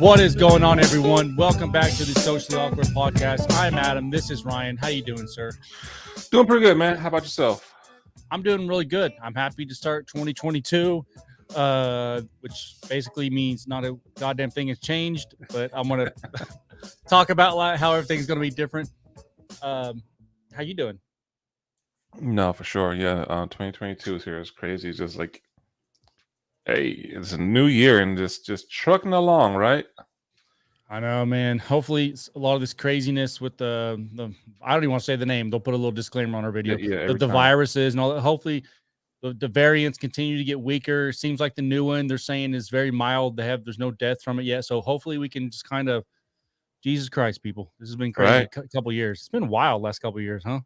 What is going on, everyone? Welcome back to the Socially Awkward Podcast. I'm Adam. This is Ryan. How you doing, sir? Doing pretty good, man. How about yourself? I'm doing really good. I'm happy to start 2022, which basically means not a goddamn thing has changed, but I'm going to talk about how everything's going to be different. How you doing? No, for sure. Yeah, 2022 is here. It's crazy. It's just like, hey, it's a new year and just trucking along, right? I know, man. Hopefully, a lot of this craziness with the I don't even want to say the name. They'll put a little disclaimer on our video. Yeah, the viruses and all that. Hopefully, the variants continue to get weaker. Seems like the new one they're saying is very mild. There's no death from it yet. So hopefully we can just kind of, Jesus Christ, people. This has been crazy. Right. Couple years. It's been wild last couple years, huh?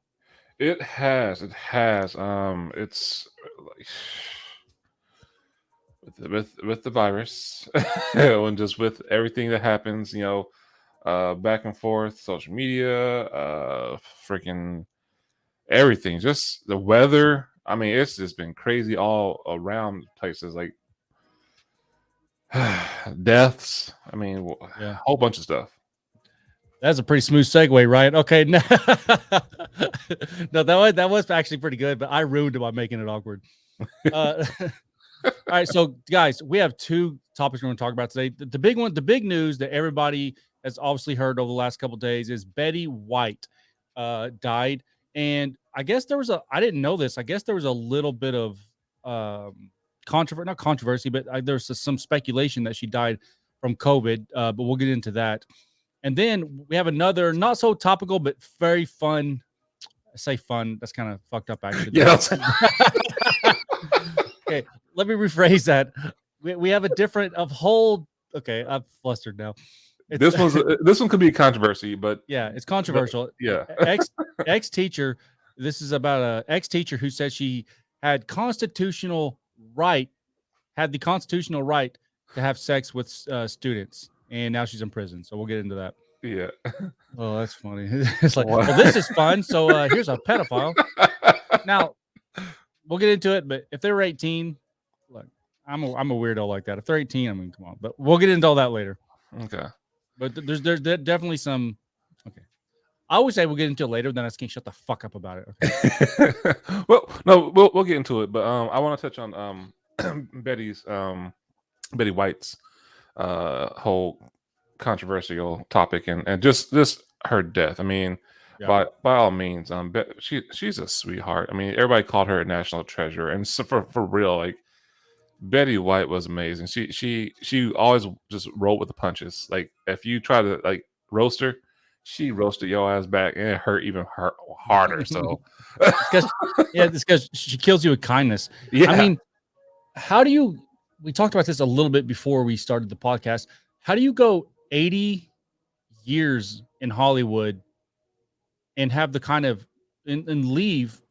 It has. It's like with the virus and just with everything that happens, back and forth, social media, freaking everything, just the weather. I mean, it's just been crazy all around places, like deaths. I mean, a whole bunch of stuff. That's a pretty smooth segue, right? Okay. No, that was actually pretty good, but I ruined it by making it awkward. All right, so guys, we have two topics we're going to talk about today. The big one, the big news that everybody has obviously heard over the last couple of days is Betty White died. And I guess I didn't know this. I guess there was a little bit of not controversy, but there's some speculation that she died from COVID. But we'll get into that. And then we have another not so topical, but very fun. I say fun. That's kind of fucked up, actually. Yeah. Okay, let me rephrase that. We have a different Okay, I'm flustered now. This one could be a controversy, but yeah, it's controversial. Yeah. Ex teacher. This is about a ex teacher who said she had the constitutional right to have sex with students, and now she's in prison. So we'll get into that. Yeah. Oh, that's funny. It's like, well, this is fun. So here's a pedophile. Now we'll get into it, but if they're 18, look, I'm a weirdo like that. If they're 18, I mean, come on. But we'll get into all that later. Okay. But there's definitely some. Okay. I always say we'll get into it later, then I just can't shut the fuck up about it. Okay. Well, no, we'll get into it, but I want to touch on Betty White's whole controversial topic and just her death. I mean, by all means, she's a sweetheart. I mean, everybody called her a national treasure, and so for real, like Betty White was amazing. She always just rolled with the punches. Like if you try to like roast her, she roasted your ass back, and it hurt even harder. So it's because she kills you with kindness. Yeah. I mean, we talked about this a little bit before we started the podcast. How do you go 80 years in Hollywood and have the kind of and leave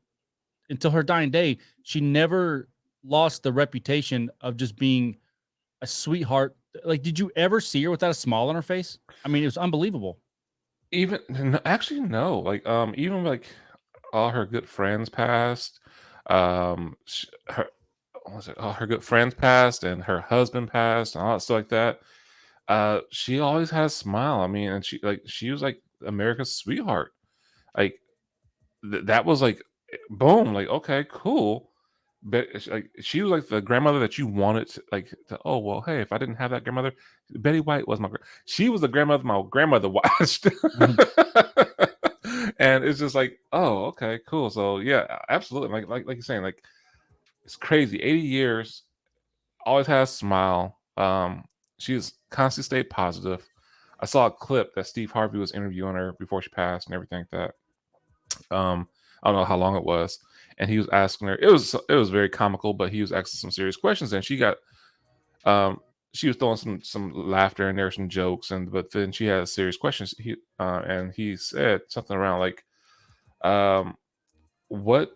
until her dying day? She never lost the reputation of just being a sweetheart. Like, did you ever see her without a smile on her face? I mean, it was unbelievable. Actually, no. Like, even like all her good friends passed. Her all her good friends passed, and her husband passed, and all that stuff like that. She always had a smile. I mean, and she was like America's sweetheart. Like that was like, boom. Like, okay, cool. But she was like the grandmother that you wanted to, oh well, hey, if I didn't have that grandmother, Betty White was she was the grandmother my grandmother watched. And it's just like, oh, okay, cool. So yeah, absolutely. Like you're saying, like it's crazy. 80 years, always has a smile. She's constantly stayed positive. I saw a clip that Steve Harvey was interviewing her before she passed and everything like that. I don't know how long it was, and he was asking her. It was very comical, but he was asking some serious questions, and she was throwing some laughter and there were some jokes, but then she had serious questions. And he said something around like, "What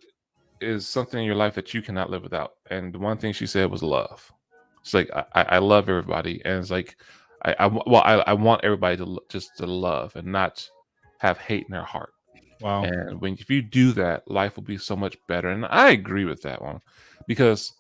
is something in your life that you cannot live without?" And the one thing she said was love. It's like I love everybody, and it's like I want everybody to love and not have hate in their heart. Wow. And if you do that, life will be so much better. And I agree with that one, because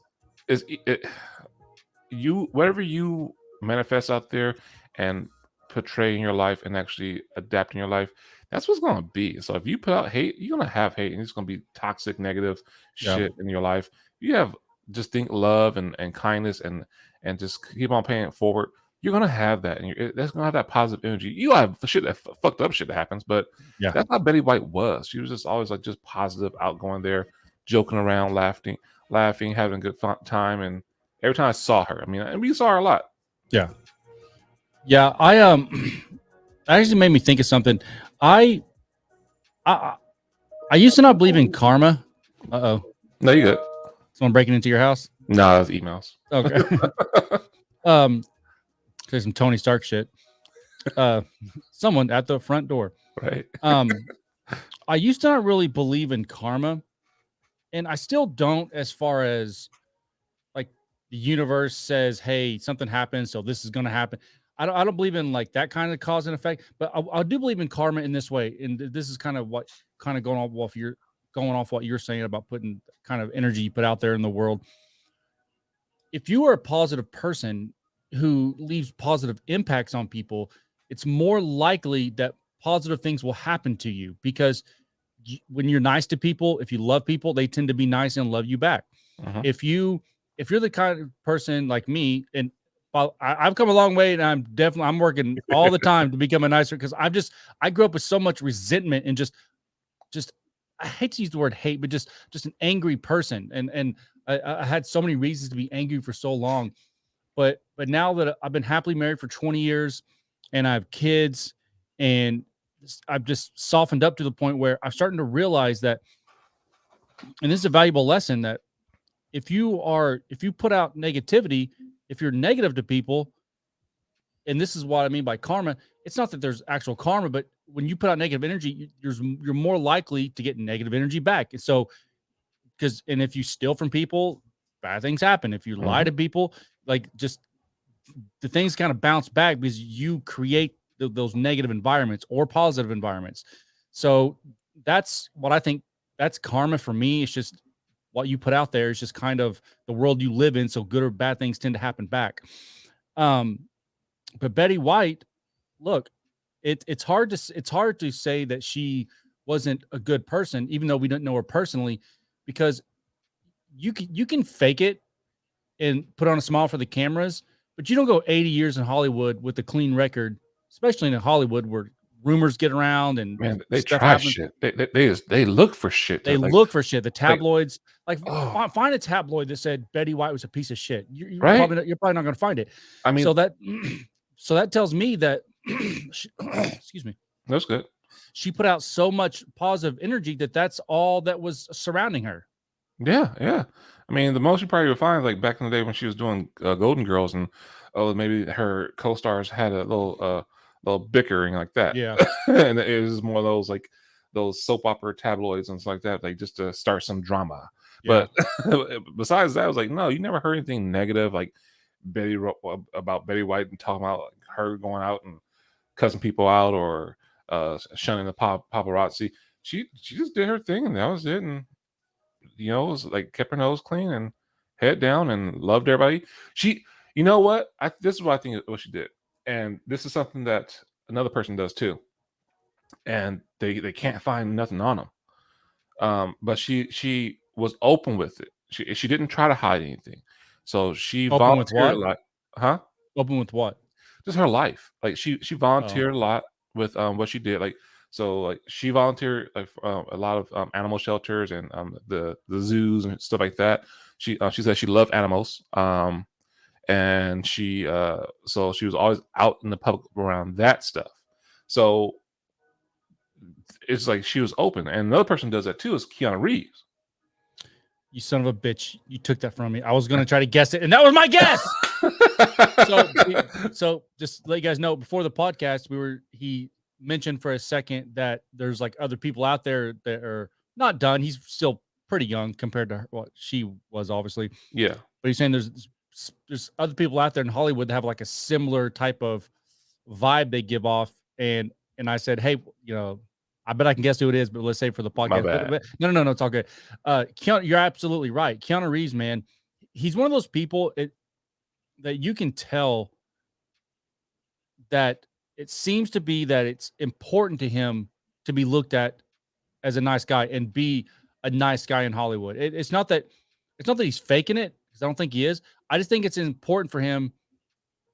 whatever you manifest out there, and portraying your life and actually adapting your life, that's what's going to be. So if you put out hate, you're going to have hate, and it's going to be toxic, negative Yeah. shit in your life. You have just think love and kindness and just keep on paying it forward. You're gonna have that, and that's gonna have that positive energy. You have shit that fucked up shit that happens, but Yeah. that's how Betty White was. She was just always like just positive, outgoing there, joking around, laughing, having a good time. And every time I saw her, I mean, and we saw her a lot. Yeah. Yeah. Actually made me think of something. I used to not believe in karma. Uh-oh. No, you good. Someone breaking into your house? No, that's emails. Okay. Say some Tony Stark shit. Someone at the front door. Right. I used to not really believe in karma, and I still don't, as far as like the universe says, hey, something happens, so this is gonna happen. I don't believe in like that kind of cause and effect, but I do believe in karma in this way. And this is kind of what going off what you're saying about putting kind of energy you put out there in the world. If you are a positive person who leaves positive impacts on people, it's more likely that positive things will happen to you, because when you're nice to people, if you love people, they tend to be nice and love you back. Mhm. If you're the kind of person like me, and I've come a long way, and I'm working all the time to become a nicer, because I grew up with so much resentment and just I hate to use the word hate, but just an angry person, and I had so many reasons to be angry for so long. But now that I've been happily married for 20 years and I have kids, and I've just softened up to the point where I'm starting to realize that, and this is a valuable lesson, that if you put out negativity, if you're negative to people, and this is what I mean by karma, it's not that there's actual karma, but when you put out negative energy, you're more likely to get negative energy back. And so, and if you steal from people, bad things happen. If you lie Mhm. to people, like, just the things kind of bounce back, because you create those negative environments or positive environments. So that's what I think. That's karma for me. It's just what you put out there. It's just kind of the world you live in. So good or bad things tend to happen back. But Betty White, look, it's hard to say that she wasn't a good person, even though we don't know her personally, because you can fake it and put on a smile for the cameras, but you don't go 80 years in Hollywood with a clean record, especially in Hollywood where rumors get around and Man, they stuff try happens. shit. They look for shit They to like look for shit. The like. tabloids, like, Oh, find a tabloid that said Betty White was a piece of shit. right. You're probably not going to find it. I mean, So that so that tells me that excuse me, that's good. she put out so much positive energy that's all that was surrounding her. Yeah, yeah. I mean, the most you probably would find is like back in the day when she was doing Golden Girls, and maybe her co-stars had a little bickering like that, Yeah, and it was more of those like those soap opera tabloids and stuff like that, like just to start some drama. yeah, But besides that, I was like, no, you never heard anything negative like Betty wrote about Betty White and talking about like, her going out and cussing people out or shunning the paparazzi. She just did her thing, and that was it. And it was like kept her nose clean and head down and loved everybody. She, you know what? This is what I think what she did, and this is something that another person does too, and they can't find nothing on them. But she was open with it. She didn't try to hide anything, so she open with volunteered a what? lot. Huh? Open with what? Just her life. Like she Oh, volunteered a lot with what she did. Like so, like she volunteered like a lot of animal shelters and the zoos and stuff like that. She said she loved animals. And so she was always out in the public around that stuff. So it's like she was open. And another person does that too is Keanu Reeves. you son of a bitch! You took that from me. I was gonna try to guess it, and that was my guess. So just to let you guys know, before the podcast, he mentioned for a second that there's like other people out there that are not done. He's still pretty young compared to what she was, obviously. Yeah. But he's saying there's other people out there in Hollywood that have like a similar type of vibe they give off. And I said, hey, I bet I can guess who it is, but let's say for the My podcast. bad. But no, it's all good. Keanu, you're absolutely right. Keanu Reeves, man, he's one of those people that you can tell that it seems to be that it's important to him to be looked at as a nice guy and be a nice guy in Hollywood. It's not that he's faking it, because I don't think he is. I just think it's important for him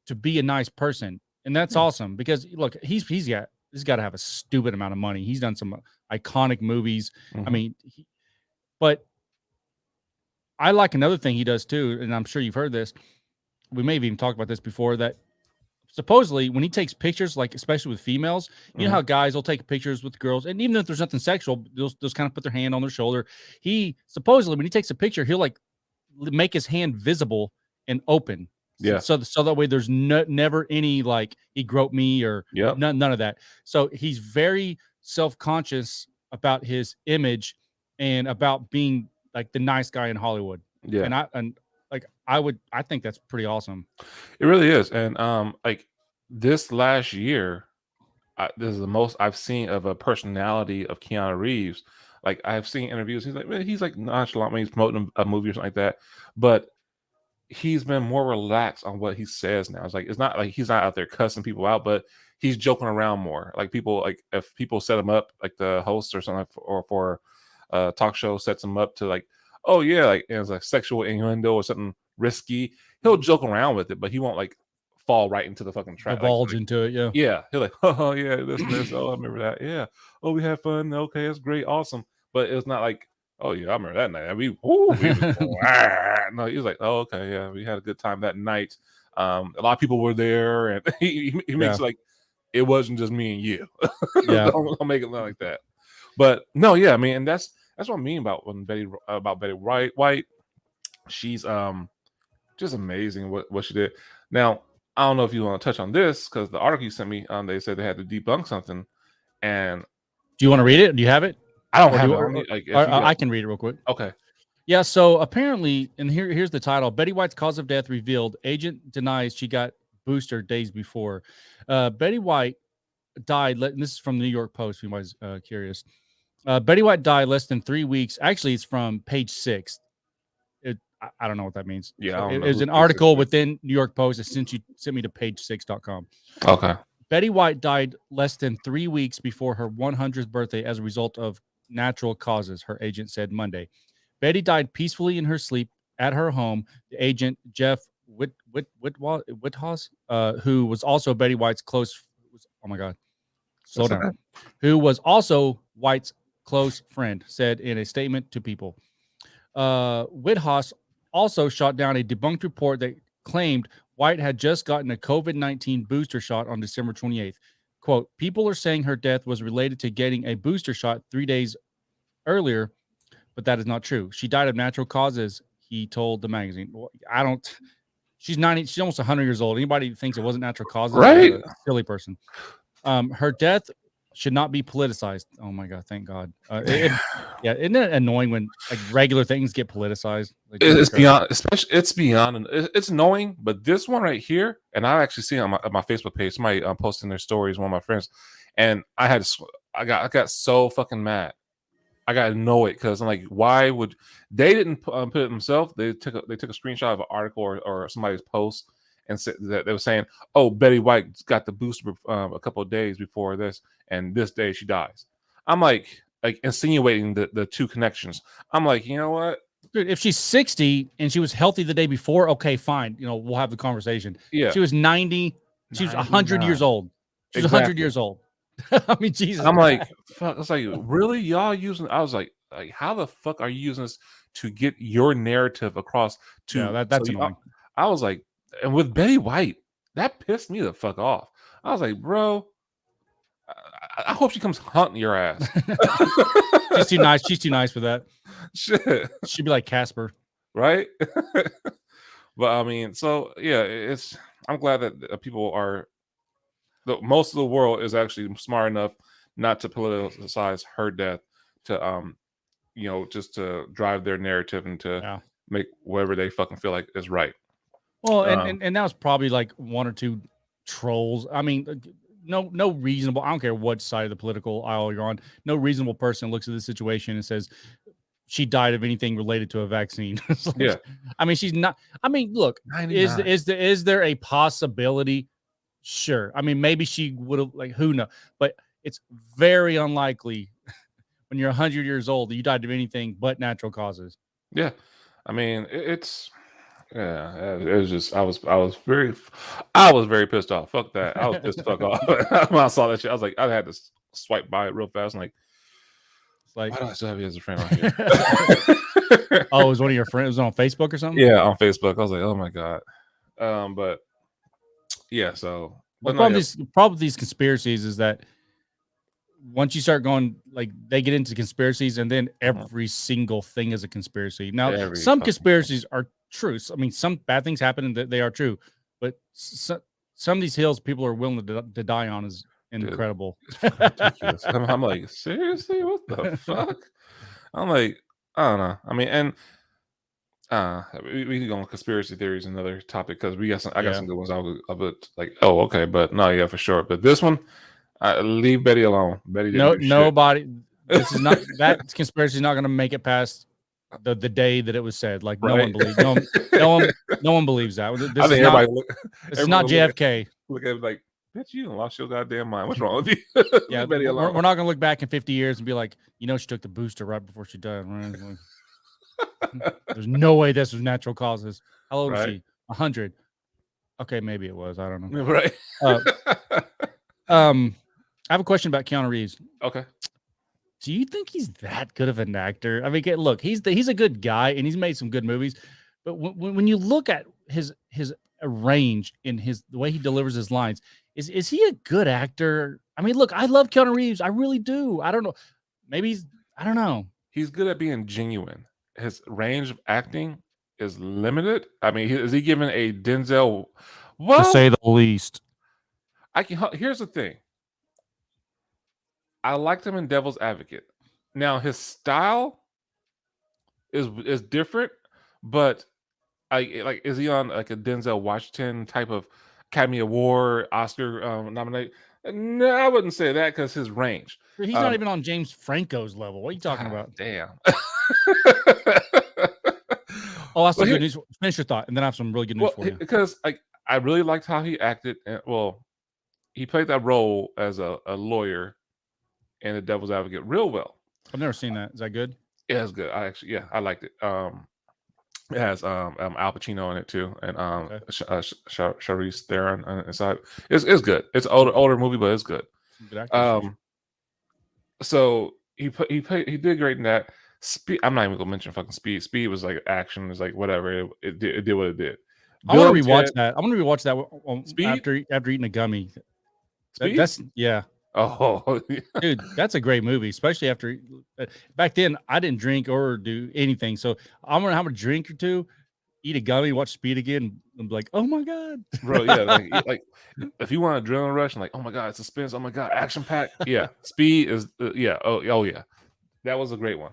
to be a nice person, and that's awesome. Because look, he's got to have a stupid amount of money. He's done some iconic movies. I mean, but I like another thing he does too, and I'm sure you've heard this. We may have even talked about this before, that supposedly when he takes pictures, like especially with females, you know how guys will take pictures with girls, and even if there's nothing sexual, they'll just kind of put their hand on their shoulder. He supposedly, when he takes a picture, he'll like make his hand visible and open. Yeah. So that way there's never any like he groped me or none of that. So he's very self-conscious about his image and about being like the nice guy in Hollywood. Yeah. And I think that's pretty awesome. It really is. And like this last year, this is the most I've seen of a personality of Keanu Reeves. Like I've seen interviews, he's like nonchalant when he's promoting a movie or something like that, but he's been more relaxed on what he says now. It's not like he's not out there cussing people out, but he's joking around more. Like people, like if people set him up, like the host or something, or for a talk show sets him up to like, oh yeah, like it's like sexual innuendo or something risky, he'll joke around with it, but he won't like fall right into the fucking trap. Divulge into it, yeah. Yeah, he'll like, oh yeah, this and this. Oh, I remember that. Yeah. Oh, we had fun. Okay, it's great, awesome. But it's not like, oh yeah, I remember that night. We was no, he was like, oh okay, yeah, we had a good time that night. A lot of people were there, and he makes like it wasn't just me and you. Yeah, don't make it look like that. But no, yeah, I mean, and that's what I mean about Betty White. She's just amazing what she did. Now, I don't know if you want to touch on this, because the article you sent me, they said they had to debunk something. And do you want to read it? Do you have it? I don't have it. I can read it real quick. Okay. Yeah. So apparently, and here's the title: Betty White's cause of death revealed. Agent denies she got booster days before. Betty White died. And this is from the New York Post. If anybody's curious, Betty White died less than 3 weeks. Actually, it's from page 6. I don't know what that means. Yeah, it was an article within New York Post. It sent me to page6.com. Okay. Betty White died less than 3 weeks before her 100th birthday as a result of natural causes, her agent said Monday. Betty died peacefully in her sleep at her home. The agent, Jeff Whithouse, who was also Betty White's close, oh my God, slow down, okay. Who was also White's close friend, said in a statement to People. Whithouse also shot down a debunked report that claimed White had just gotten a COVID-19 booster shot on December 28th. Quote, people are saying her death was related to getting a booster shot 3 days earlier, but that is not true. She died of natural causes, he told the magazine. Well, she's 90, she's almost 100 years old. Anybody who thinks it wasn't natural causes, right? Is a silly person. Her death should not be politicized. Oh my God, thank God. Yeah, isn't it annoying when like regular things get politicized? Like, it's beyond, especially it's beyond. It's annoying, but this one right here, and I actually see it on my Facebook page. Somebody posting their stories. One of my friends, and I got so fucking mad. I got annoyed because I'm like, why would they didn't put it themselves? They took a screenshot of an article or somebody's post and said that they were saying, oh, Betty White got the booster a couple of days before this, and this day she dies. I'm like insinuating the two connections. I'm like, you know what? Dude, if she's 60 and she was healthy the day before, okay, fine. You know, we'll have the conversation. Yeah. She was 90. She was 100 years old. She's exactly. 100 years old. I mean, Jesus. I'm like, fuck. It's like, really? Y'all using, I was like, how the fuck are you using this to get your narrative across to, yeah, that's annoying. I was like, and with Betty White, that pissed me the fuck off. I was like, bro, I hope she comes hunting your ass. She's too nice. She's too nice for that. Shit. She'd be like Casper. Right? But I mean, so yeah, I'm glad that people are, most of the world is actually smart enough not to politicize her death, to just to drive their narrative and to make whatever they fucking feel like is right. Well, and that was probably like one or two trolls. I mean, no reasonable, I don't care what side of the political aisle you're on, no reasonable person looks at this situation and says she died of anything related to a vaccine. Like, yeah. I mean, she's not, I mean, look, 99. Is there a possibility Sure. I mean, maybe she would have, like, who knows? But it's very unlikely when you're 100 years old that you died of anything but natural causes. Yeah, I mean, it's yeah. It was just I was very pissed off. Fuck that. I was pissed the fuck off when I saw that shit. I was like, I had to swipe by it real fast. I'm like, It's like, why do I still have you as a friend on here? oh, it was one of your friends? It was on Facebook or something? Yeah, on Facebook. I was like, oh my god. But yeah. So, Well, but no, yeah. the problem with these conspiracies is that once you start going, like, they get into conspiracies, and then every single thing is a conspiracy. Now, Every some fucking conspiracies are true. I mean, some bad things happen and they are true, but some of these hills people are willing to die on is incredible. It's ridiculous. I'm like, seriously, what the fuck? I'm like, I don't know. I mean, and we can go on conspiracy theories, another topic, because I got some good ones. I'll but like, oh, okay, but no, yeah, for sure. But this one, leave Betty alone. Betty didn't do Nobody. This is not that conspiracy is not going to make it past the day that it was said. Like, right? no one believes. No one believes that. This I think this is not JFK. Look at it like, bitch, you lost your goddamn mind. What's wrong with you? Yeah, Betty alone. We're not going to look back in 50 years and be like, she took the booster right before she died. There's no way this was natural causes. How old was she? 100. Okay, maybe it was. I don't know. Right. I have a question about Keanu Reeves. Okay. Do you think he's that good of an actor? I mean, look, he's a good guy and he's made some good movies, but when you look at his range in the way he delivers his lines, is he a good actor? I mean, look, I love Keanu Reeves. I really do. I don't know. Maybe I don't know. He's good at being genuine. His range of acting is limited. I mean, is he given a Denzel? Well, to say the least. Here's the thing. I liked him in Devil's Advocate. Now his style is different, but is he on like a Denzel Washington type of Academy Award, Oscar nominate? No, I wouldn't say that, because his range. He's not even on James Franco's level. What are you talking about? Damn. Oh, that's some good news. Finish your thought, and then I have some really good news for you. Because I really liked how he acted. And, he played that role as a lawyer in The Devil's Advocate real well. I've never seen that. Is that good? Yeah, it's good. I liked it. It has Al Pacino in it too, and Charlize Theron inside. It's good. It's an older movie, but it's good. So he did great in that. Speed. I'm not even gonna mention fucking Speed. Speed was like action. It was like whatever. It did what it did. I want to rewatch that. I'm gonna rewatch that after eating a gummy. That's yeah. Oh, dude, that's a great movie, especially after back then I didn't drink or do anything. So I'm gonna have a drink or two, eat a gummy, watch Speed again, and be like, oh my god, bro, yeah, like if you want adrenaline rush and like, oh my god, suspense, oh my god, action pack, yeah, Speed is yeah, oh yeah, that was a great one.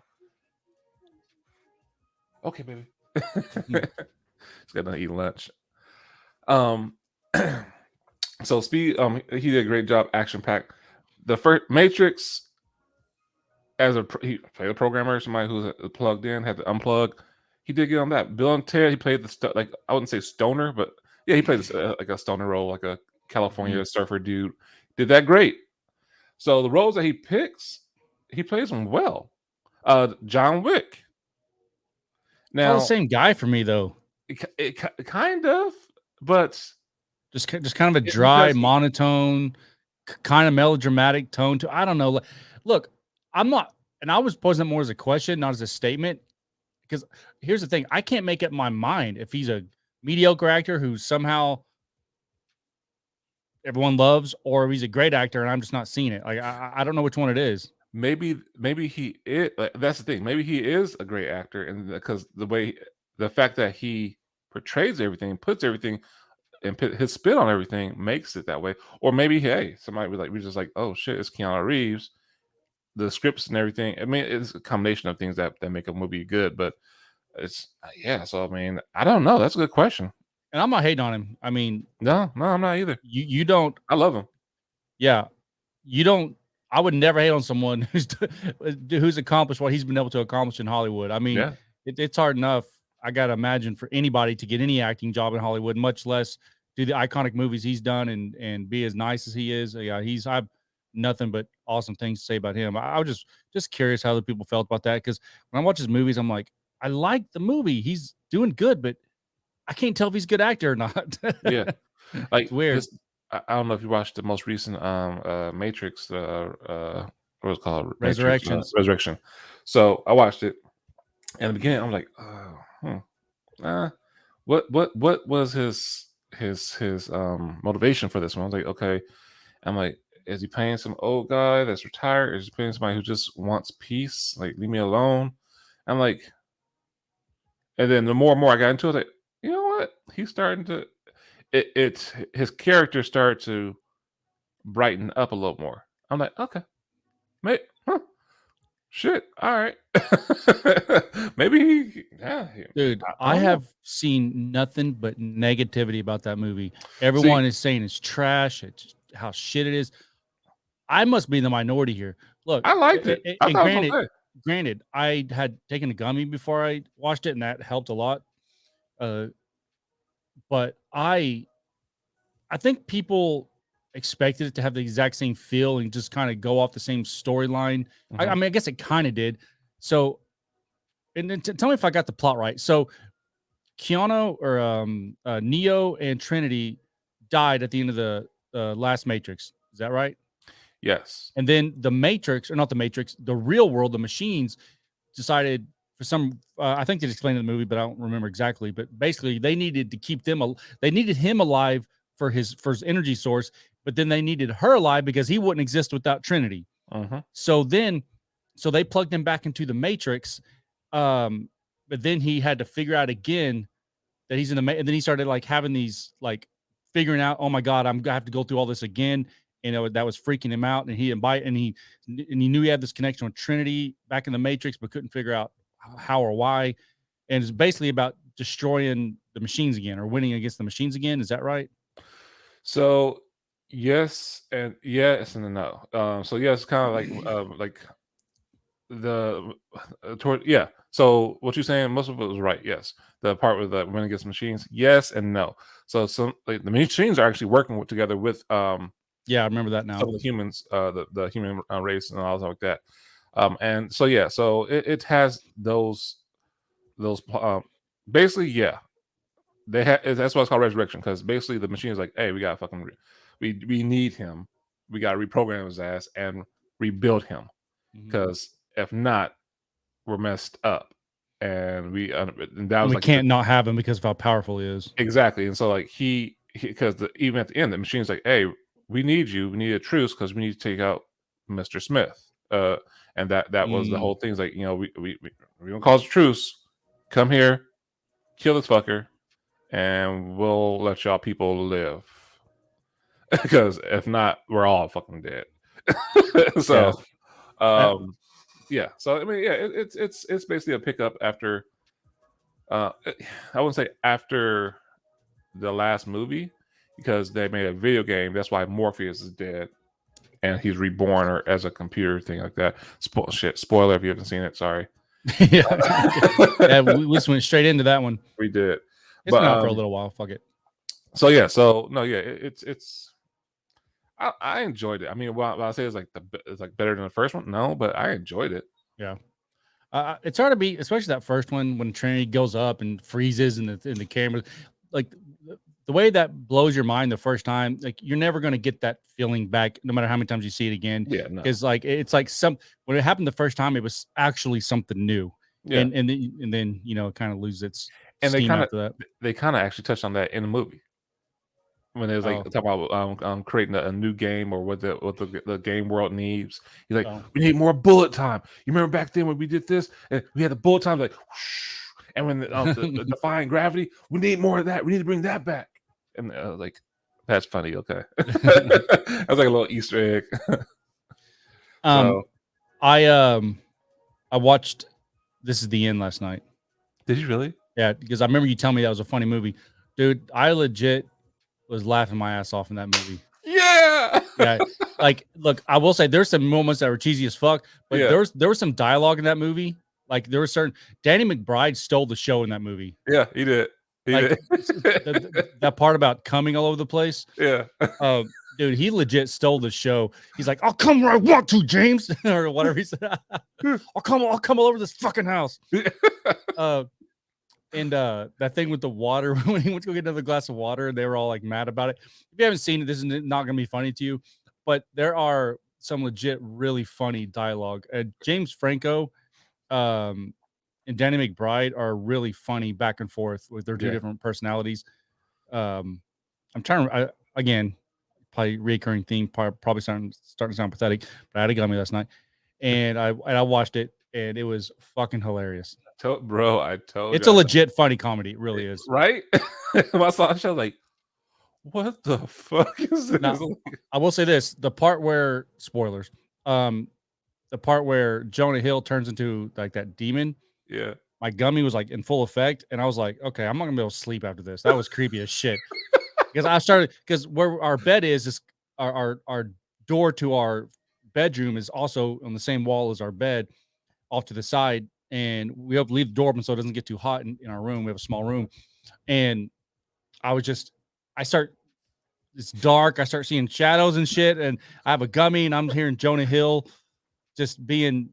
Okay, baby, he's got to eat lunch. So Speed, he did a great job, action pack. The first Matrix, he played a programmer, somebody who's plugged in, had to unplug. He did get on that. Bill and Ted, he played the I wouldn't say stoner, but yeah, he played this, like a stoner role, like a California surfer dude. Did that great. So the roles that he picks, he plays them well. John Wick. Now, the same guy for me though. It kind of, but just kind of a dry, monotone, kind of melodramatic tone to. I don't know. Look, I'm not, and I was posing it more as a question, not as a statement. Because here's the thing, I can't make up my mind if he's a mediocre actor who somehow everyone loves, or if he's a great actor and I'm just not seeing it. Like I don't know which one it is. Maybe he is. That's the thing. Maybe he is a great actor, and because the fact that he portrays everything, puts everything, and put his spin on everything makes it that way. Or maybe, hey, somebody be like, we're just like, oh shit, it's Keanu Reeves. The scripts and everything. I mean, it's a combination of things that make a movie good, but it's so I mean, I don't know. That's a good question. And I'm not hating on him. I mean, no, I'm not either. You don't. I love him. Yeah, you don't. I would never hate on someone who's accomplished what he's been able to accomplish in Hollywood. I mean, it's hard enough. I gotta imagine for anybody to get any acting job in Hollywood, much less do the iconic movies he's done and be as nice as he is. Yeah, I've nothing but awesome things to say about him. I was just curious how other people felt about that, because when I watch his movies, I'm like, I like the movie. He's doing good, but I can't tell if he's a good actor or not. Yeah, It's weird. I don't know if you watched the most recent Matrix, what was it called? Matrix Resurrections. Resurrection. So I watched it, and in the beginning I'm like, what was his motivation for this one? I was like, okay. I'm like, is he playing some old guy that's retired? Or is he playing somebody who just wants peace? Like, leave me alone. I'm like, and then the more and more I got into it, like, you know what? He's starting to his character started to brighten up a little more. I'm like, okay, mate, shit, all right. Maybe Dude, I don't know. have seen nothing but negativity about that movie. See, Everyone is saying it's trash, it's how shit it is. I must be in the minority here. Look, I liked it. I and thought it was okay. granted, I had taken a gummy before I watched it, and that helped a lot. But I think people expected it to have the exact same feel and just kind of go off the same storyline. I Mhm. mean, I guess it kind of did. So, and then tell me if I got the plot right. So, Keanu or Neo and Trinity died at the end of the last Matrix. Is that right? Yes. And then the Matrix, or not the Matrix, the real world, the machines decided for some. I think they explained in the movie, but I don't remember exactly. But basically, they needed to keep them. They needed him alive for his energy source, but then they needed her alive because he wouldn't exist without Trinity. Mhm. So they plugged him back into the Matrix. But then he had to figure out again that he's in the and then he started like having these like figuring out, oh my god, I'm gonna have to go through all this again. That was freaking him out, and he knew he had this connection with Trinity back in the Matrix, but couldn't figure out how or why. And it's basically about destroying the machines again, or winning against the machines again. Is that right? So yes and no. So yes, kind of like the toward yeah. So what you're saying, most of it was right. Yes, the part with the winning against machines, yes and no. So some like the machines are actually working together with Yeah, I remember that now. some of the humans, the human race and all like that. And so yeah, so it has those basically yeah. That's why it's called resurrection, because basically the machine is like, hey, we got fucking we need him. We got to reprogram his ass and rebuild him, because if not, we're messed up. And and that And was we like can't not have him because of how powerful he is. exactly. And so like because even at the end, the machine's like, hey, we need you. We need a truce because we need to take out Mr. Smith. And that was the whole thing. It's like, we gonna cause a truce. Come here, kill this fucker, and we'll let y'all people live. Because if not, we're all fucking dead. So, yeah. So I mean, yeah, it's basically a pickup after. I wouldn't say after the last movie, because they made a video game. That's why Morpheus is dead and he's reborn or as a computer thing like that. Spoiler if you haven't seen it. Sorry. Yeah, we just went straight into that one. We did. It's been out for a little while. Fuck it. So yeah. So no, yeah. It's. I enjoyed it. I mean, while I say it's like better than the first one, no, but I enjoyed it. Yeah. It's hard to beat, especially that first one when Trinity goes up and freezes in the camera. Like the way that blows your mind the first time, like you're never going to get that feeling back, no matter how many times you see it again. Yeah, no. Because like it's like when it happened the first time, it was actually something new. Yeah. And then it kind of loses its and steam after that. They kind of actually touched on that in the movie when it was like talking about creating a new game or what the game world needs. He's like, we need more bullet time. You remember back then when we did this and we had the bullet time like, whoosh, and when the defying gravity, we need more of that. We need to bring that back. And like, that's funny. Okay, that's like a little Easter egg. I watched This Is the End last night. Did you really? Yeah, because I remember you telling me that was a funny movie, dude. I legit was laughing my ass off in that movie. Yeah. Like, look, I will say there's some moments that were cheesy as fuck, but there was some dialogue in that movie. Like there was Danny McBride stole the show in that movie. Yeah, he did. Like that part about coming all over the place. Yeah. Dude, he legit stole the show. He's like, I'll come where I want to, James, or whatever he said. I'll come all over this fucking house. And that thing with the water when he went to go get another glass of water, they were all like mad about it. If you haven't seen it, this is not gonna be funny to you, but there are some legit really funny dialogue. James Franco and Danny McBride are really funny back and forth with their two different personalities. I'm trying to again, probably recurring theme, probably starting to sound pathetic, but I had a gummy last night, and I watched it, and it was fucking hilarious. Bro, I told it's a legit funny comedy. It really is. Right? When I saw the show, like, what the fuck is this? Now, I will say this: the part where spoilers, the part where Jonah Hill turns into like that demon. Yeah. My gummy was like in full effect, and I was like, okay, I'm not gonna be able to sleep after this. That was creepy as shit. Because where our bed is our door to our bedroom is also on the same wall as our bed, off to the side, and we have to leave the door open so it doesn't get too hot in our room. We have a small room, and it's dark. I start seeing shadows and shit, and I have a gummy, and I'm hearing Jonah Hill just being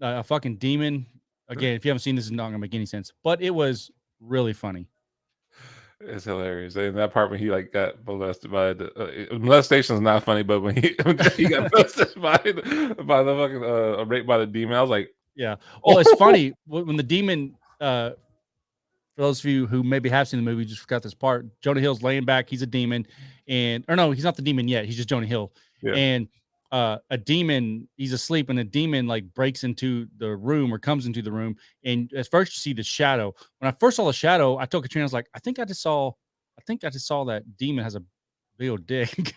a fucking demon. Again, if you haven't seen this, it's not gonna make any sense, but it was really funny. It's hilarious. In that part when he like got molested by the molestation is not funny, but when he got molested by the fucking raped by the demon, I was like, yeah. Well, it's funny when the demon. For those of you who maybe have seen the movie, just forgot this part. Jonah Hill's laying back. He's a demon, or no, he's not the demon yet. He's just Jonah Hill, and a demon. He's asleep, and a demon like breaks into the room or comes into the room. And at first, you see the shadow. When I first saw the shadow, I told Katrina, I was like, I think I just saw that demon has a big old dick,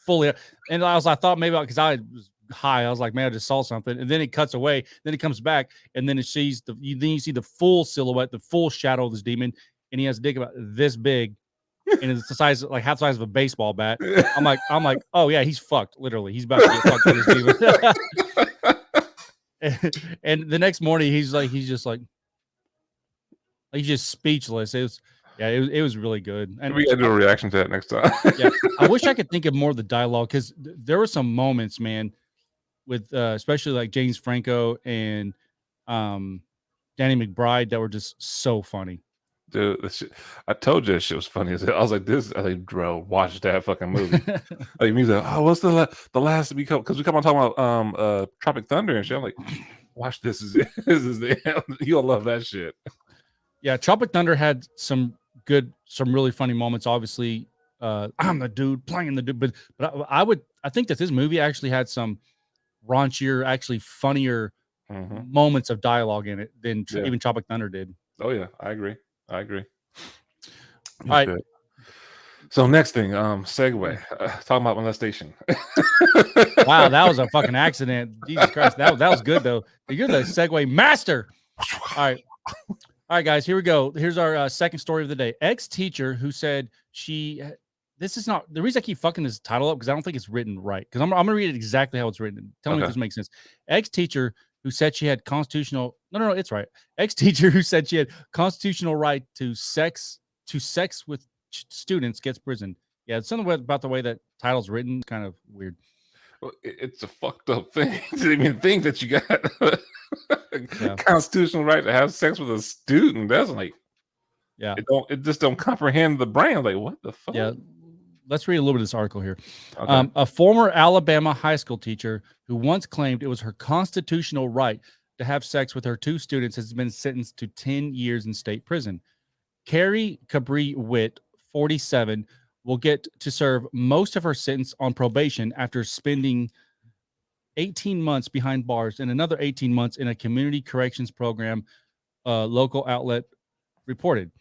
fully. And I thought maybe because I was high, I was like, man, I just saw something. And then it cuts away. Then it comes back, and then you see the full silhouette, the full shadow of this demon, and he has a dick about this big. And it's the size, like half the size of a baseball bat. I'm like, oh yeah, he's fucked. Literally, he's about to get fucked with this demon. and the next morning, he's just speechless. It was really good. And we gotta do a reaction to that next time. Yeah, I wish I could think of more of the dialogue because there were some moments, man, with especially like James Franco and Danny McBride that were just so funny. Dude, I told you that shit was funny as hell. I was like, bro, watch that fucking movie. Like, me like, oh, what's the last we come? Because we come on talking about Tropic Thunder and shit. I'm like, watch this. This is you'll love that shit. Yeah, Tropic Thunder had some really funny moments. Obviously, I'm the dude playing the dude, but I think that this movie actually had some raunchier, actually funnier moments of dialogue in it than even Tropic Thunder did. Oh yeah, I agree. All right. Good. So next thing, segue. Talking about molestation. Wow, that was a fucking accident. Jesus Christ, that was good though. You're the segue master. All right, guys, here we go. Here's our second story of the day. Ex-teacher who said this is not the reason I keep fucking this title up because I don't think it's written right. Because I'm gonna read it exactly how it's written. Tell me if this makes sense. Ex-teacher who said she had constitutional no, it's right. Ex-teacher who said she had constitutional right to sex with students gets prison. Yeah, something about the way that title's written is kind of weird. Well, it's a fucked up thing to even think that you got constitutional right to have sex with a student. That's like, it just don't comprehend the brain. Like, what the fuck? Yeah. Let's read a little bit of this article here. Okay. A former Alabama high school teacher who once claimed it was her constitutional right to have sex with her two students has been sentenced to 10 years in state prison. Carrie Cabri Witt, 47, will get to serve most of her sentence on probation after spending 18 months behind bars and another 18 months in a community corrections program, local outlet reported.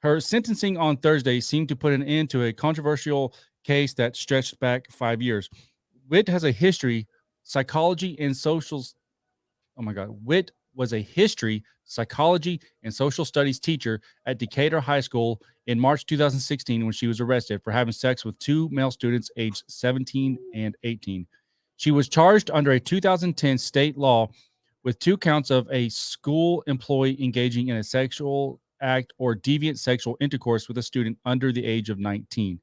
Her sentencing on Thursday seemed to put an end to a controversial case that stretched back 5 years. Witt has a history, psychology and socials. Oh my God. Witt was a history, psychology, and social studies teacher at Decatur High School in March 2016 when she was arrested for having sex with two male students aged 17 and 18. She was charged under a 2010 state law with 2 counts of a school employee engaging in a sexual act, or deviant sexual intercourse with a student under the age of 19.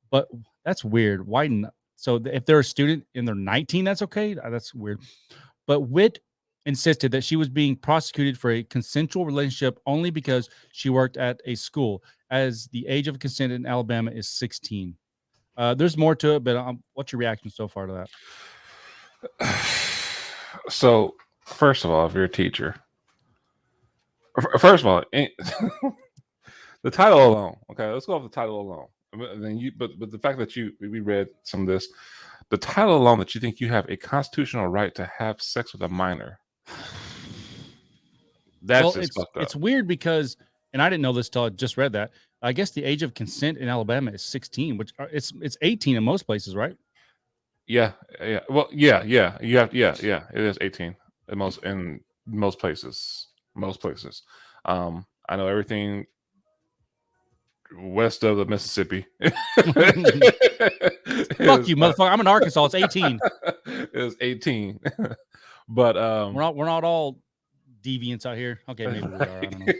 But that's weird. Why not? So if they're a student and they're 19, that's okay. That's weird. But Witt insisted that she was being prosecuted for a consensual relationship only because she worked at a school, as the age of consent in Alabama is 16. There's more to it, but what's your reaction so far to that? So, first of all, if you're a teacher, first of all, the title alone. Okay, let's go off the title alone. And then but the fact that we read some of this, the title alone, that you think you have a constitutional right to have sex with a minor. That's just fucked up. It's weird because, and I didn't know this till I just read that. I guess the age of consent in Alabama is 16, which it's 18 in most places, right? Yeah. Well, yeah. You have, yeah. It is 18 in most places. Most places. I know everything west of the Mississippi. Fuck you, motherfucker! I'm in Arkansas. It's 18. It was 18, but we're not all deviants out here. Okay, maybe we are. I don't know.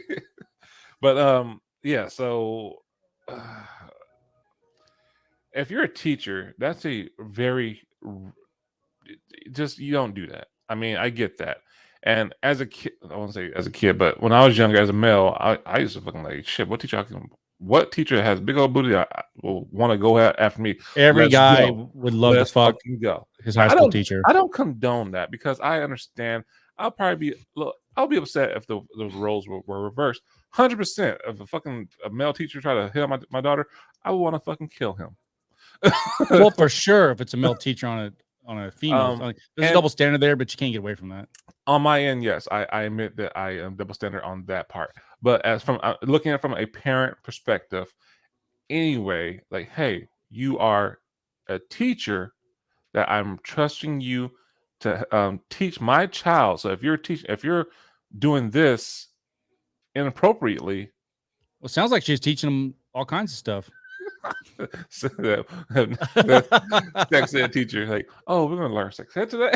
But yeah. So if you're a teacher, that's a very you don't do that. I mean, I get that. And as a kid, I won't say as a kid, but when I was younger, as a male, I used to fucking like shit. What teacher has big old booty will want to go after me? Every guy would love to fuck his high school teacher. I don't condone that because I understand. I'll be upset if the roles were reversed. 100%. If a male teacher try to hit on my daughter, I would want to fucking kill him. Well, for sure, if it's a male teacher on a female, there's a double standard there, but you can't get away from that. On my end, yes, I admit that I am double standard on that part. But as from looking at it from a parent perspective, anyway, like, hey, you are a teacher that I'm trusting you to teach my child. So if you're doing this inappropriately, well, it sounds like she's teaching them all kinds of stuff. So sex ed teacher, like, oh, we're gonna learn sex ed today.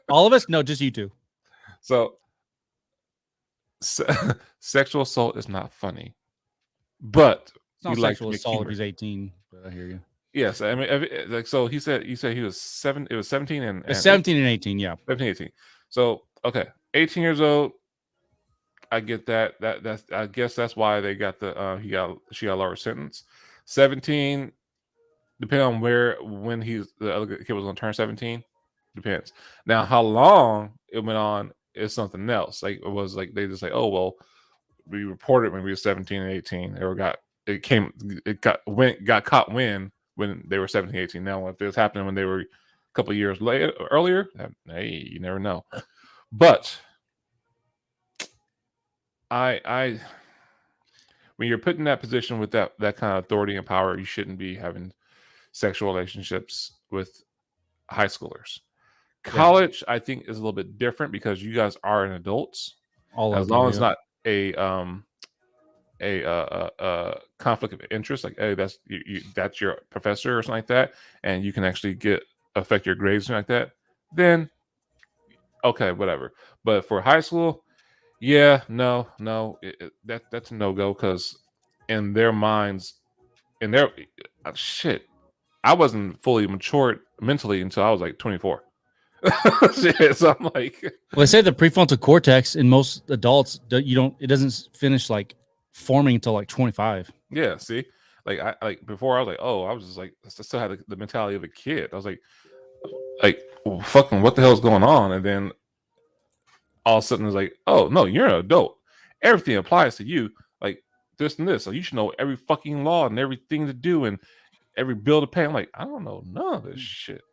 All of us? No, just you two. So sexual assault is not funny, but it's not sexual assault if he's 18. But I hear you. Yes, I mean, like, so you said he was 7. It was 17 and 17 and 18. Yeah, 17, 18. So okay, 18 years old. I get that. That's I guess that's why they got she got a lower sentence. 17, depending on when the other kid was going to turn 17, depends. Now, how long it went on is something else. Like, it was like they just like, oh well, we reported when we were 17 and 18. Got caught when they were 17, 18. Now, if it was happening when they were a couple of years earlier, hey, you never know. But I when you're put in that position with that kind of authority and power, you shouldn't be having sexual relationships with high schoolers. College, I think, is a little bit different because you guys are adults. As long as it's not a conflict of interest, like, hey, that's your professor or something like that, and you can actually affect your grades or something like that, then okay, whatever. But for high school, yeah, no, that's a no-go, because in their minds, shit, I wasn't fully matured mentally until I was like 24. So I'm like, well, they say the prefrontal cortex in most adults, it doesn't finish like forming until like 25. Yeah, see, like before I was like, oh, I was just like, I still had the mentality of a kid. I was like, well, fucking what the hell's going on? And then all of a sudden it's like, oh no, you're an adult. Everything applies to you, like this and this. So you should know every fucking law and everything to do and every bill to pay. I'm like, I don't know none of this shit.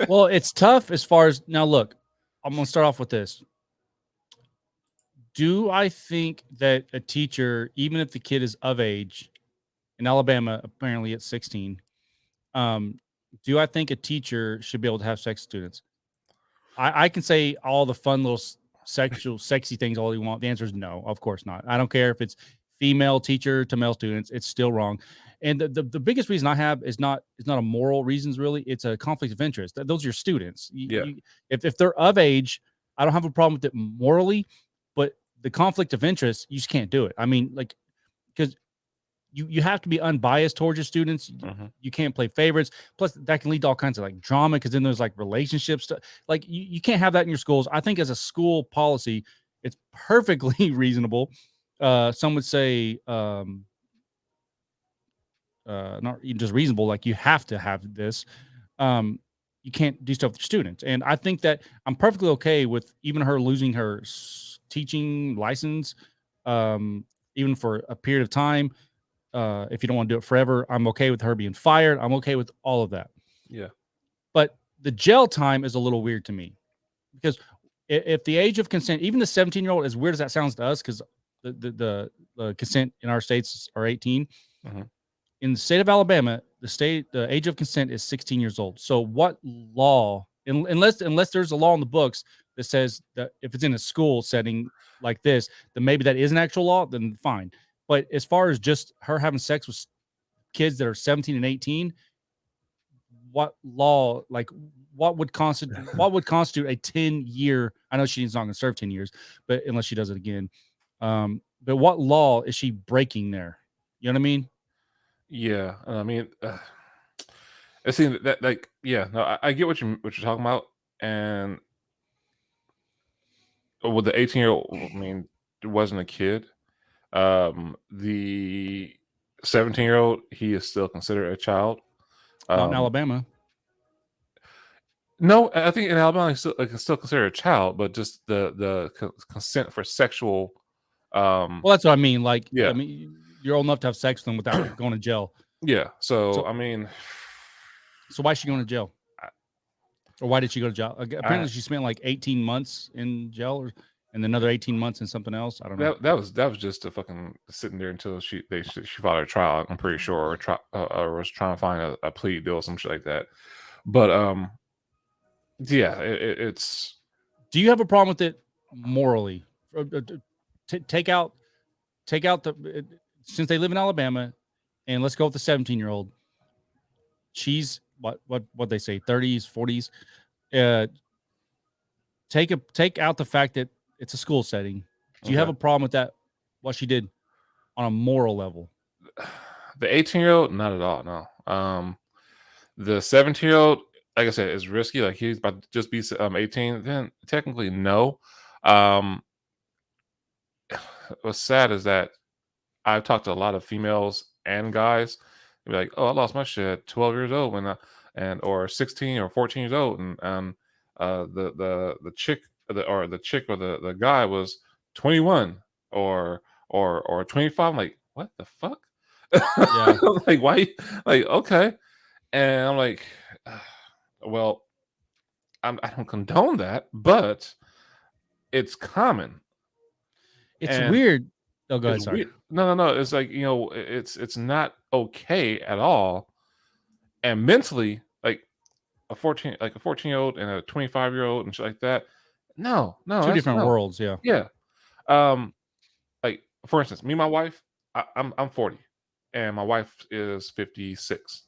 Well, it's tough as far as now. Look, I'm gonna start off with this. Do I think that a teacher, even if the kid is of age, in Alabama, apparently at 16, do I think a teacher should be able to have sex with students? I can say all the fun little sexy things all you want. The answer is no, of course not. I don't care if it's female teacher to male students, it's still wrong. And the biggest reason I have is not a moral reasons, really. It's a conflict of interest. Those are your students. If they're of age, I don't have a problem with it morally, but the conflict of interest, you just can't do it. I mean, like, because you have to be unbiased towards your students. You can't play favorites. Plus, that can lead to all kinds of like drama, because then there's like relationships. Like you can't have that in your schools. I think as a school policy, it's perfectly reasonable. Some would say not even just reasonable, like you have to have this. You can't do stuff with your students. And I think that I'm perfectly okay with even her losing her teaching license, even for a period of time. If you don't want to do it forever, I'm okay with her being fired. I'm okay with all of that. Yeah. But the jail time is a little weird to me, because if the age of consent, even the 17-year-old, as weird as that sounds to us, because the consent in our states are 18. In the state of Alabama, the age of consent is 16 years old. So what law, unless there's a law in the books that says that if it's in a school setting like this, then maybe that is an actual law, then fine. But as far as just her having sex with kids that are 17 and 18, what law, like what would constitute a 10-year? I know she's not going to serve 10 years, but unless she does it again. But what law is she breaking there? You know what I mean? Yeah, I mean, it seems that like, yeah, no, I get what you're talking about, and with the 18-year-old, I mean, it wasn't a kid. The 17-year-old, he is still considered a child. Not in Alabama. No, I think in Alabama, it's still considered a child, but just the consent for sexual. Well, that's what I mean. Like, Yeah. I mean, you're old enough to have sex with them without going to jail. Yeah. So I mean, so why is she going to jail? Or why did she go to jail? Apparently, she spent like 18 months in jail, and another 18 months in something else. I don't know. That was just a fucking sitting there until she filed her trial. I'm pretty sure, or was trying to find a plea deal or some shit like that. But yeah, it's. Do you have a problem with it morally? Take out the since they live in Alabama, and let's go with the 17-year-old. She's what they say, 30s, 40s. Take out the fact that it's a school setting. Do you have a problem with that? What she did on a moral level? The 18-year-old, not at all. No. The 17-year-old, like I said, is risky. Like he's about to just be 18. Then technically, no. What's sad is that I've talked to a lot of females and guys. They'd be like, "Oh, I lost my shit at 12 years old when or 16 or 14 years old, and the chick or the guy was 21 or 25." I'm like, what the fuck? Yeah. Like, why? Like, okay. And I'm like, well, I don't condone that, but it's common. It's weird. Oh, go ahead. Sorry. Weird. No. It's like, it's not okay at all. And mentally, like a 14-year-old and a 25-year-old and shit like that. No, Two different worlds. Yeah. Yeah. Like for instance, me and my wife, I'm 40, and my wife is 56,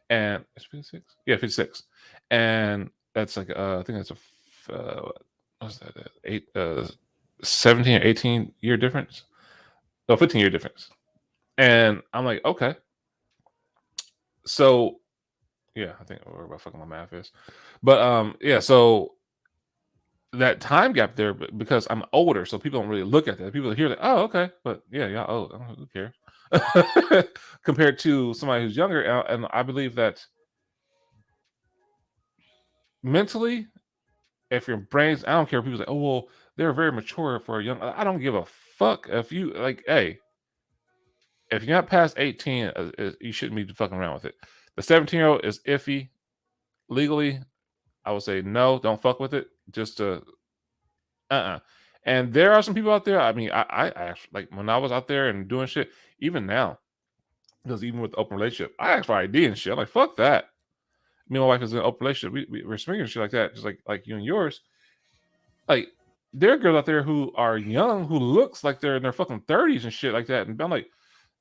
and it's 56. Yeah, 56, and that's like I think that's what's that? 17 or 18-year difference. No, 15-year difference. And I'm like, okay. So yeah, I think where my fucking my math is. But yeah, so that time gap there, because I'm older, so people don't really look at that. People hear that, oh, okay, but yeah, oh, who cares? Compared to somebody who's younger, and I believe that mentally, if your brains, I don't care. People say, oh, well, they're very mature for a young. I don't give a fuck if you like. Hey, if you're not past 18, you shouldn't be fucking around with it. The 17-year-old is iffy. Legally, I would say no, don't fuck with it. Just And there are some people out there. I mean, I actually, like when I was out there and doing shit, even now, because even with the open relationship, I asked for ID and shit. I'm like, fuck that. Me and my wife is in an open relationship. We're swinging shit like that, just like you and yours. Like, there are girls out there who are young, who looks like they're in their fucking 30s and shit like that. And I'm like,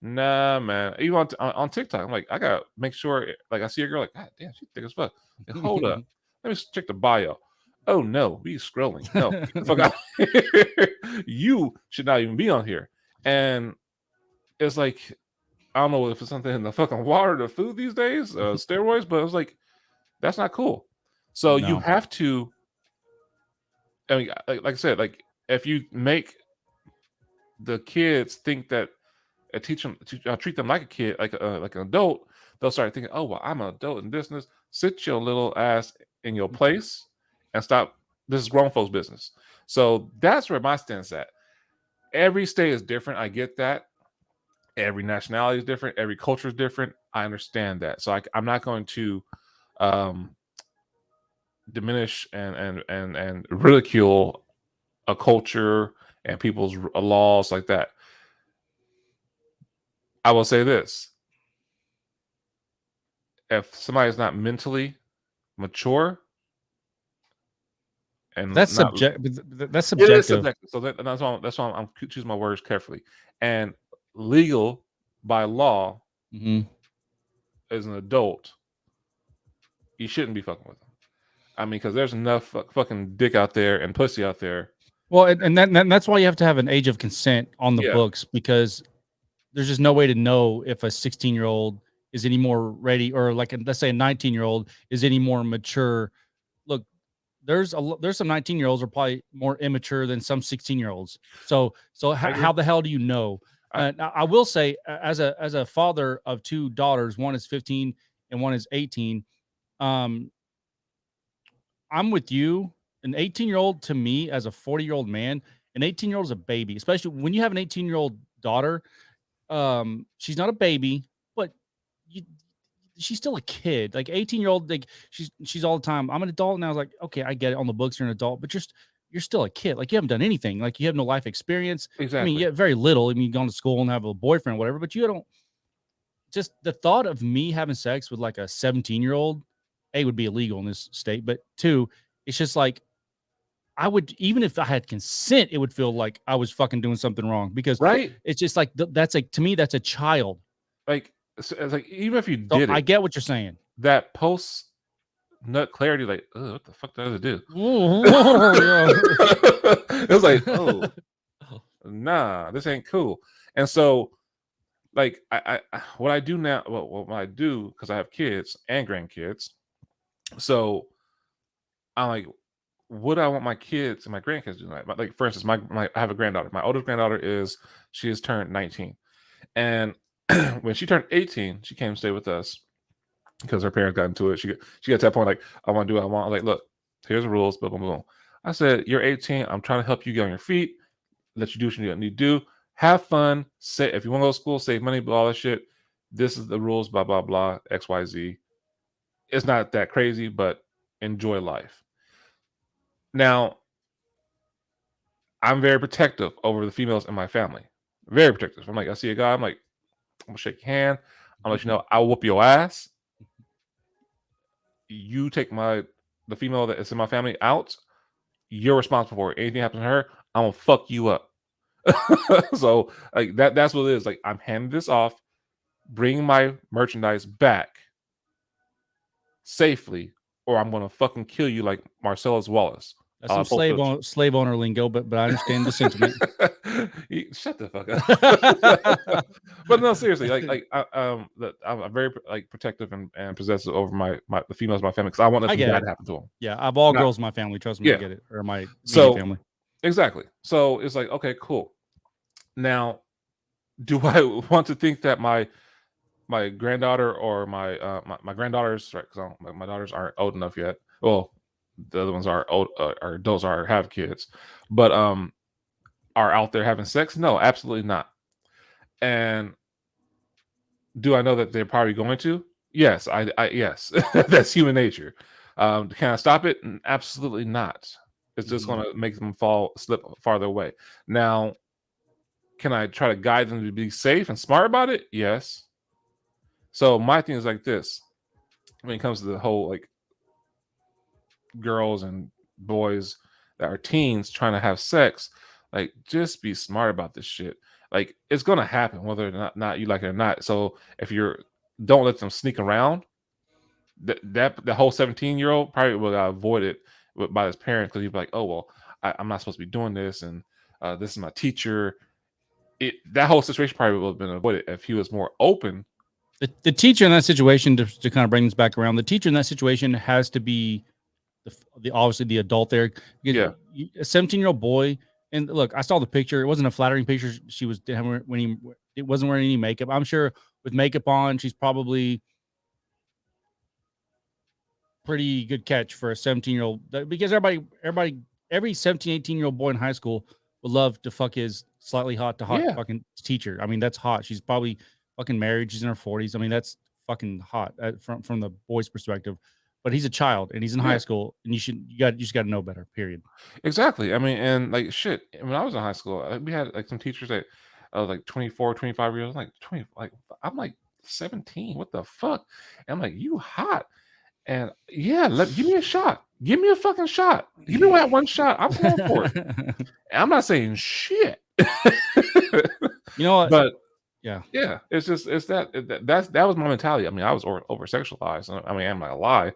nah, man. Even on TikTok, I'm like, I gotta make sure. Like, I see a girl, like, God damn, she's thick as fuck. Like, hold up, let me check the bio. Oh no, we scrolling. No, get the fuck out of here. You should not even be on here. And it's like, I don't know if it's something in the fucking water, the food these days, steroids, but it was like, that's not cool. So you No. have to, I mean, like I said, like if you make the kids think that, teach them, treat them like a kid, like an adult, they'll start thinking, oh, well, I'm an adult in business. Sit your little ass in your place and stop. This is grown folks' business. So that's where my stance at. Every state is different. I get that. Every nationality is different. Every culture is different. I understand that. So I'm not going to um, diminish and ridicule a culture and people's laws like that. I will say this: if somebody is not mentally mature and That's not, That's it is subjective. subjective. So that's why I'm choosing my words carefully. And legal by law, Mhm. as an adult, you shouldn't be fucking with them. I mean, because there's enough fucking dick out there and pussy out there. Well, that's why you have to have an age of consent on the Yeah, books, because there's just no way to know if a 16-year-old is any more ready, or like let's say a 19-year-old is any more mature. Look, there's some 19-year-olds are probably more immature than some 16-year-olds. So I agree. how the hell do you know? I, I will say, as a father of two daughters, one is 15 and one is 18. Um, I'm with you. An 18-year-old to me, as a 40-year-old man, an 18-year-old is a baby, especially when you have an 18-year-old daughter. She's not a baby, but you, she's still a kid. Like 18-year-old, like she's all the time, I'm an adult now. I was like, okay, I get it. On the books, you're an adult, but just you're still a kid. Like you haven't done anything. Like you have no life experience. I mean, exactly. yeah, very little. I mean, you've gone to school and have a boyfriend, or whatever, but you don't. Just the thought of me having sex with like a 17-year-old, A, would be illegal in this state, but two, it's just like I would, even if I had consent, it would feel like I was fucking doing something wrong, because Right? it's just like that's like, to me, that's a child. Like, it's like, even if you So did I it, get what you're saying. that post nut clarity, like, oh, what the fuck does it do? Yeah. It was like, oh, nah, this ain't cool. And so, like, what I do now, well, what I do, because I have kids and grandkids, so I'm like, what do I want my kids and my grandkids to do? Like, for instance, I have a granddaughter. My oldest granddaughter she has turned 19, and when she turned 18, she came to stay with us because her parents got into it. She got to that point, like, I want to do what I want. I'm like, look, here's the rules, boom, boom, boom. I said, you're 18. I'm trying to help you get on your feet, let you do what you need to do. Have fun. Say, if you want to go to school, save money, blah, all that shit. This is the rules, blah, blah, blah, XYZ. It's not that crazy, but enjoy life. Now, I'm very protective over the females in my family. Very protective. I'm like, I see a guy, I'm like, I'm gonna shake your hand. I'll let you know I'll whoop your ass. You take the female that is in my family out, you're responsible for it. Anything happens to her, I'm gonna fuck you up. So like that's what it is. Like, I'm handing this off, bring my merchandise back safely, or I'm gonna fucking kill you like Marcellus Wallace. That's some Pulp Fiction. slave owner lingo, but I understand the sentiment. Shut the fuck up. But no, seriously, I'm very like protective and possessive over the females of my family, because I want I nothing get bad it. to happen to them. Yeah, I have all Not, girls in my family. Trust me, I yeah. get it. Or my immediate So family. exactly. So it's like, okay, cool. Now, do I want to think that my granddaughter or my granddaughters, right? Because my daughters aren't old enough yet. Well, the other ones are old, or adults are have kids, but are out there having sex? No, absolutely not. And do I know that they're probably going to? Yes, yes, that's human nature. Can I stop it? Absolutely not. It's just Mhm. going to make them slip farther away. Now, can I try to guide them to be safe and smart about it? Yes. So my thing is like this: when it comes to the whole like girls and boys that are teens trying to have sex, like, just be smart about this shit. Like, it's gonna happen whether or not you like it or not. So if you're don't let them sneak around. The whole 17-year-old probably will avoid it by his parents, because he'd be like, oh well, I'm not supposed to be doing this, and this is my teacher. That whole situation probably would have been avoided if he was more open. The teacher in that situation, to kind of bring this back around, the teacher in that situation has to be the obviously the adult there. Yeah. A 17-year-old boy, and look, I saw the picture. It wasn't a flattering picture. She was it wasn't wearing any makeup. I'm sure with makeup on, she's probably pretty good catch for a 17-year-old, because every 17, 18-year-old boy in high school would love to fuck his slightly hot Yeah. fucking teacher. I mean, that's hot. She's probably fucking married. She's in her 40s. I mean, that's fucking hot from the boy's perspective. But he's a child and he's in high school, and you just got to know better. Period. Exactly. I mean, and like shit. When I was in high school, we had like some teachers that like 24, 25 years, like 20, like I'm like 17. What the fuck? And I'm like, you hot. And yeah, give me a shot. Give me a fucking shot. Give me that one shot. I'm going for it. And I'm not saying shit. You know what? But yeah. It's just that was my mentality. I mean, I was over sexualized. I mean, I'm not gonna lie.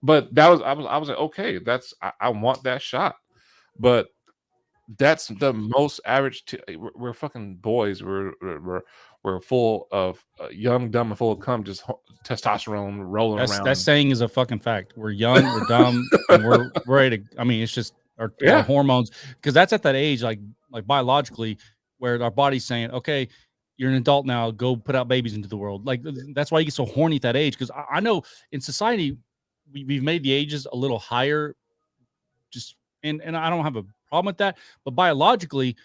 But I was like, okay, I want that shot. But that's the most average. We're fucking boys. We're full of young, dumb, and full of cum, just testosterone rolling around. That saying is a fucking fact. We're young, we're dumb, and we're ready to. I mean, it's just our hormones, because that's at that age, like biologically, where our body's saying, okay, you're an adult now, go put out babies into the world. Like, that's why you get so horny at that age. Because I know in society we've made the ages a little higher, just and I don't have a problem with that, but biologically,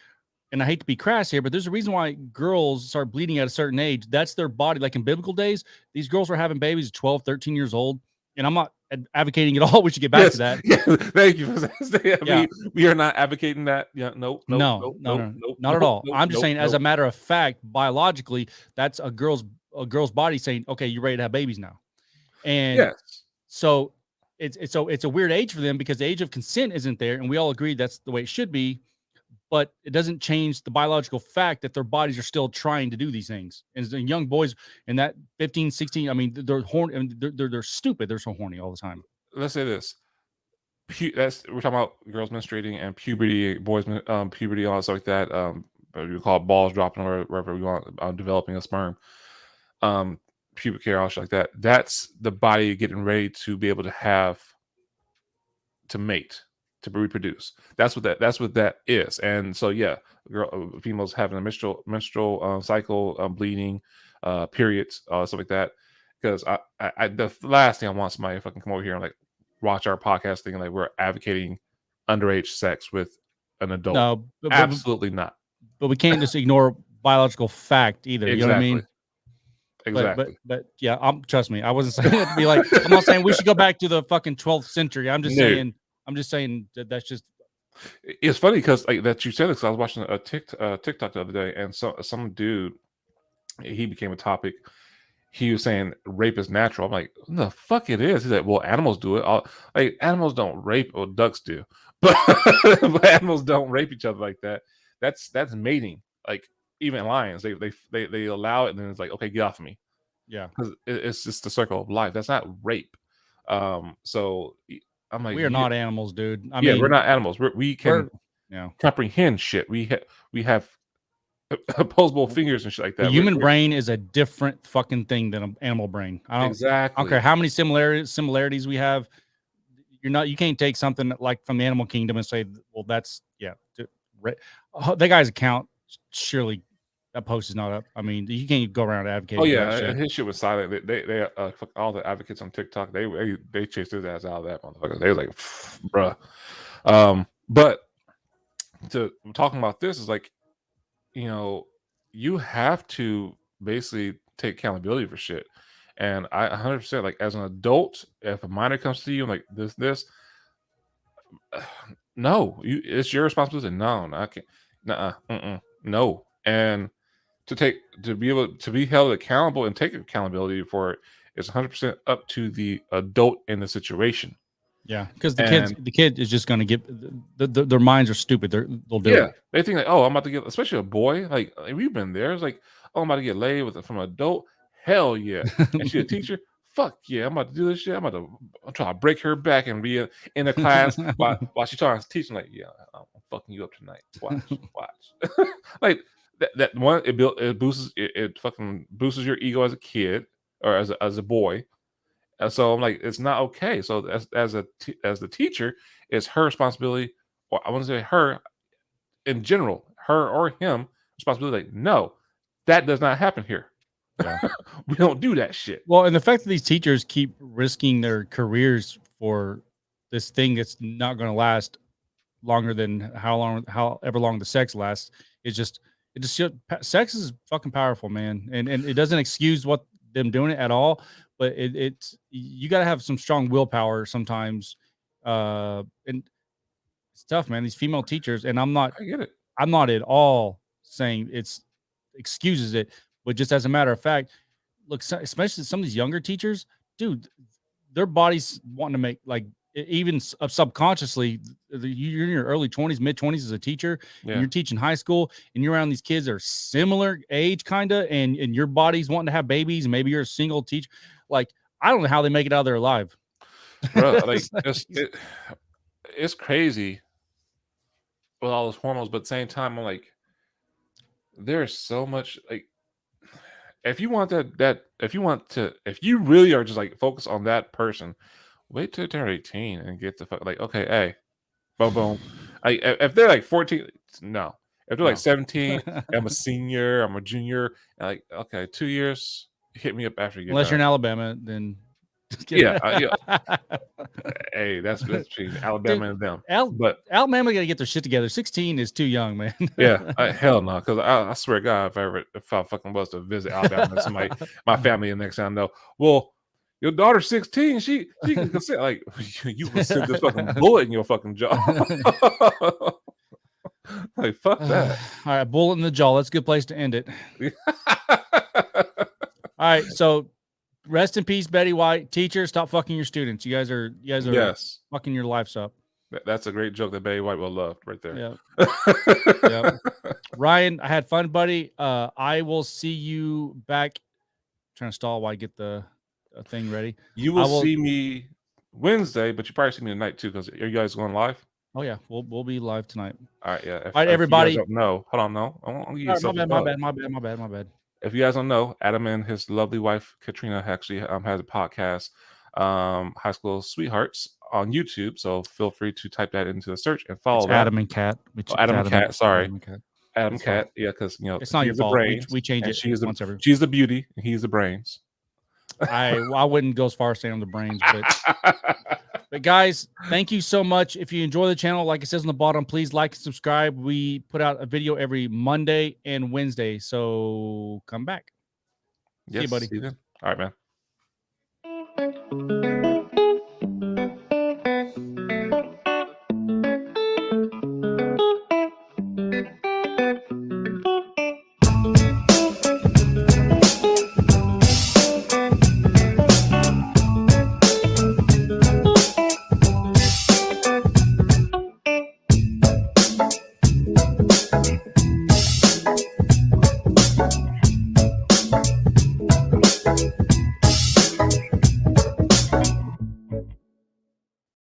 and I hate to be crass here, but there's a reason why girls start bleeding at a certain age. That's their body. Like in biblical days, these girls were having babies at 12, 13 years old. And I'm not advocating at all. We should get back to that. Yeah, thank you for saying. We are not advocating that. Yeah, no, not at all. I'm just saying, as a matter of fact, biologically, that's a girl's body saying, okay, you're ready to have babies now. And so it's a weird age for them, because the age of consent isn't there, and we all agree that's the way it should be. But it doesn't change the biological fact that their bodies are still trying to do these things. And the young boys in that 15, 16, I mean, they're horny. I mean, they're stupid. They're so horny all the time. Let's say this. We're talking about girls menstruating and puberty, boys puberty, all that stuff like that. We call it balls dropping, or wherever we want, developing a sperm. Pubic hair, all shit like that. That's the body getting ready to be able to mate, to reproduce. That's what that is. And so females having a menstrual cycle, bleeding, periods, stuff like that. Because I the last thing I want somebody to fucking come over here and like watch our podcast thinking like we're advocating underage sex with an adult. No, absolutely not. But we can't just ignore biological fact either. Exactly. You know what I mean? Exactly. But yeah, trust me, I wasn't saying it to be like, I'm not saying we should go back to the fucking 12th century. I'm just saying that's just. It's funny because like that you said this. I was watching a TikTok the other day, and some dude, he became a topic. He was saying rape is natural. I'm like, the fuck it is. He's like, well, animals do it. Like animals don't rape, or ducks do, but animals don't rape each other like that. That's mating. Like even lions, they allow it, and then it's like, okay, get off of me. Yeah, because it's just the circle of life. That's not rape. So I'm like, we are not animals, dude. I mean, we're not animals. We can comprehend shit. We have opposable fingers and shit like that. The human brain is a different fucking thing than an animal brain. I don't care how many similarities we have. You can't take something like from the animal kingdom and say, well, that's that guy's account, surely that post is not up. I mean, you can't go around advocating. Oh yeah, his shit was silent. They all the advocates on TikTok, they chased his ass out of that motherfucker. They were like, bruh. But talking about this is like, you have to basically take accountability for shit. And I 100% like, as an adult, if a minor comes to you and like this, no, it's your responsibility. No, I can't. No. And to be able to be held accountable and take accountability for it is 100% up to the adult in the situation. Yeah, because the kid is just going to get their minds are stupid. They'll do it. They think like, oh, I'm about to get, especially a boy. Like we've been there. It's like, oh, I'm about to get laid from an adult. Hell yeah. And she a teacher. fuck yeah, I'm about to do this shit. I'm trying to break her back and be in the class while she's trying to teach. I'm like, yeah, I'm fucking you up tonight. Watch. Like that one, it boosts it fucking boosts your ego as a kid or as a boy. And so I'm like, it's not okay. So as the teacher, it's her responsibility, or I want to say her in general, her or him responsibility. Like, no, that does not happen here. Yeah. We don't do that shit. Well, and the fact that these teachers keep risking their careers for this thing that's not going to last longer than however long the sex lasts is sex is fucking powerful, man. And it doesn't excuse what them doing it at all, but it's you got to have some strong willpower sometimes. And it's tough, man. These female teachers, and I get it. I'm not at all saying it's excuses it, but just as a matter of fact, look, especially some of these younger teachers, dude, their bodies wanting to make like even subconsciously, you're in your early 20s, mid 20s as a teacher, and Yeah. you're teaching high school, and you're around these kids that are similar age, kind of, and your body's wanting to have babies, and maybe you're a single teacher. Like, I don't know how they make it out of there alive, Bro, like it's crazy with all those hormones, but at the same time, I'm like, there's so much like if you want if you really are just like focused on that person, wait till they're 18 and get the fuck like, okay, hey, boom, boom. If they're like 14, no. If they're like 17, I'm a senior, I'm a junior, and like, okay, 2 years, hit me up after you get Unless you're in done. Alabama, then Yeah, hey, that's between Alabama and them. But Alabama got to get their shit together. 16 is too young, man. yeah, hell no, because I swear to God, if I fucking was to visit Alabama and somebody, my family, and next time I know, well, your daughter's 16, she can consent. Like, you will send this fucking bullet in your fucking jaw. Like, fuck that. All right, bullet in the jaw. That's a good place to end it. All right, so rest in peace, Betty White. Teachers, stop fucking your students. You guys are Yes. fucking your lives up. That's a great joke that Betty White will love right there. Yeah. Yep. Ryan, I had fun, buddy. I will see you back. Trying to stall while I get the thing ready. You will see me Wednesday, but you probably see me tonight too, because are you guys going live? Oh yeah, we'll be live tonight. All right, yeah. All right, everybody. You guys don't know, hold on, no. My bad. If you guys don't know, Adam and his lovely wife Katrina actually has a podcast, High School Sweethearts, on YouTube. So feel free to type that into the search and follow that. Adam and Cat. Adam and Cat. Sorry, Adam Cat. Yeah, because it's not your fault. We change it. She's the beauty, and he's the brains. I wouldn't go as far as saying I'm the brains, but guys, thank you so much. If you enjoy the channel, like it says on the bottom, please like and subscribe. We put out a video every Monday and Wednesday, so come back. Yes, see you, buddy. See you then. All right, man.